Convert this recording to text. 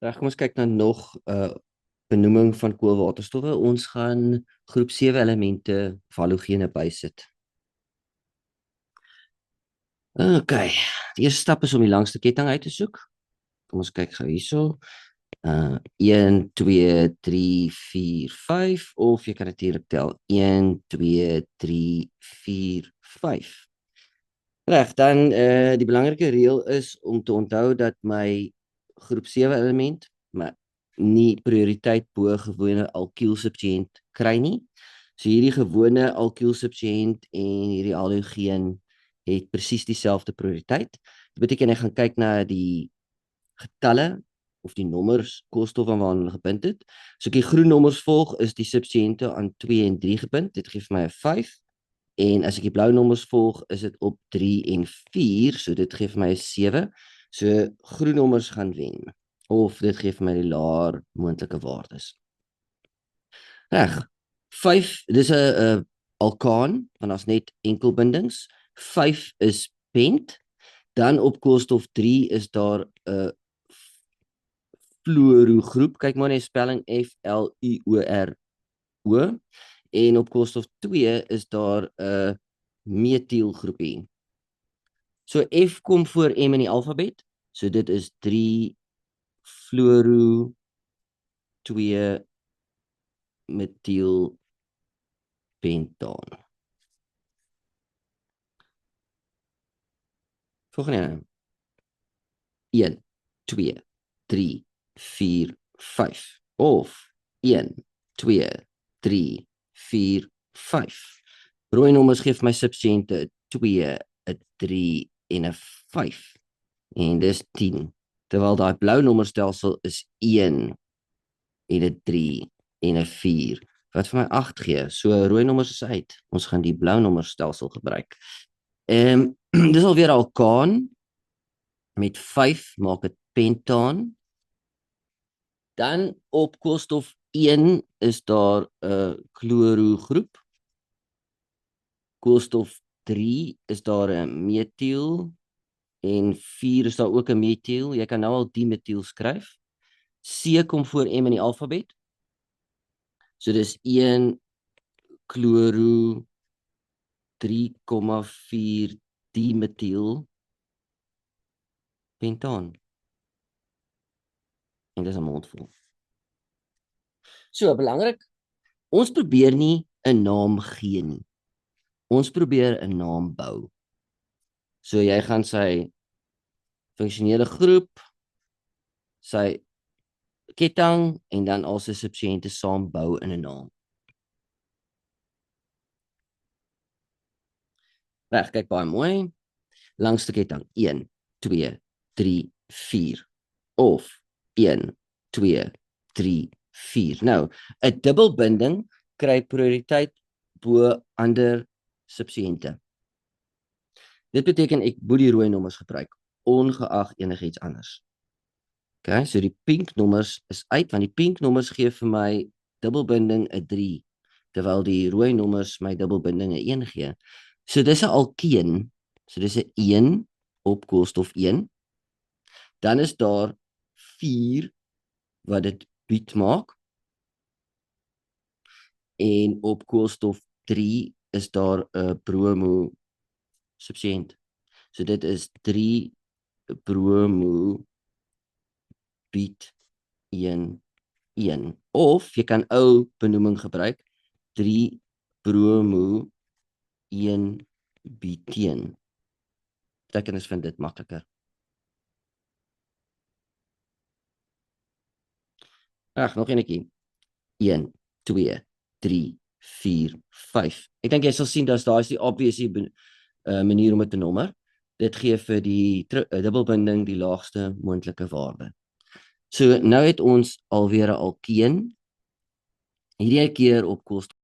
Reg, kom ons kyk na nog benoeming van koolwaterstowwe. Ons gaan groep 7 elemente of halogene bysit. Okay, die eerste stap is om die langste ketting uit te soek. Kom ons kyk gou hierso. 1, 2, 3, 4, 5 of jy kan natuurlik tel 1, 2, 3, 4, 5. Reg, dan die belangrike reël is om te onthou dat my groep 7 element nie prioriteit bo gewone alkyl substituent kry nie. So hierdie gewone alkyl substituent en hierdie halogeen het presies dieselfde prioriteit. Dit beteken ek gaan kyk na die getalle of die nommers koolstof aan waaraan hulle gebind het. So ek die groen nommers volg, is die substituente aan 2 en 3 gebind. Dit gee vir my 'n 5. En as ek die blou nommers volg, is dit op 3 en 4, so dit gee vir my 'n 7. So groen nommers gaan wen. Of dit gee vir my die laer moontlike waardes. Reg. 5, dis 'n alkaan, want daar's net enkelbindings. 5 is pent. Dan op koolstof 3 is daar 'n fluoro groep. Kyk maar net spelling FLUORO. En op koolstof 2 is daar 'n metiel groepie. So F kom voor M in die alfabet. So dit is 3 fluoro 2 metiel pentaan. Volgende. 1, 2, 3, 4, 5. Of 1, 2, 3, 4, 5. Rooi nommers gee vir my substituente 2, 'n 3 en 'n 5. En dis 10. Terwyl daai blou nommerstelsel is 1 en 'n 3 en 'n 4. Wat vir my 8 gee. So rooi nommers is uit. Ons gaan die blou nommerstelsel gebruik. Dis alweer alkaan. Met 5 maak dit pentaan. Dan op koolstof 1 is daar 'n chloro groep. Koolstof 3 is daar 'n metiel en 4 is daar ook 'n metiel. Jy kan nou al dimetiel skryf. C kom voor M in die alfabet. So dis 1 chloro 3,4 dimetiel pentaan. En dis 'n mondvol. So belangrik, ons probeer nie 'n naam gee nie. Ons probeer 'n naam bou. So jy gaan sy funksionele groep, sy ketting en dan al sy substituente saam bou in 'n naam. Reg, kyk baie mooi. Langste ketting 1, 2, 3, 4 of 1, 2, 3, 4. Nou, 'n dubbelbinding kry prioriteit bo ander substituente. Dit beteken ek moet die rooi nommers gebruik, ongeag enigiets anders. Okay, so die pink nommers is uit, want die pink nommers gee vir my dubbelbinding 'n 3, terwyl die rooi nommers my dubbelbinding 'n 1 gee. So dis 'n alkeen, so dis 'n 1 op koolstof 1. Dan is daar 4 wat dit biet maak. En op koolstof 3 is daar 'n bromo substituent. So dit is 3 bromo biet 1, 1. Of jy kan ou benoeming gebruik, 3 bromo 1 biteen. Betekenis vind dit makliker. Reg, nog enetjie. 1, 2, 3, 4, 5. Ek dink jy sal sien dat daar is die obvious manier om dit te nommer. Dit gee vir die dubbelbinding die laagste moontlike waarde. So nou het ons alweer 'n alkeen. Hierdie keer op koolstof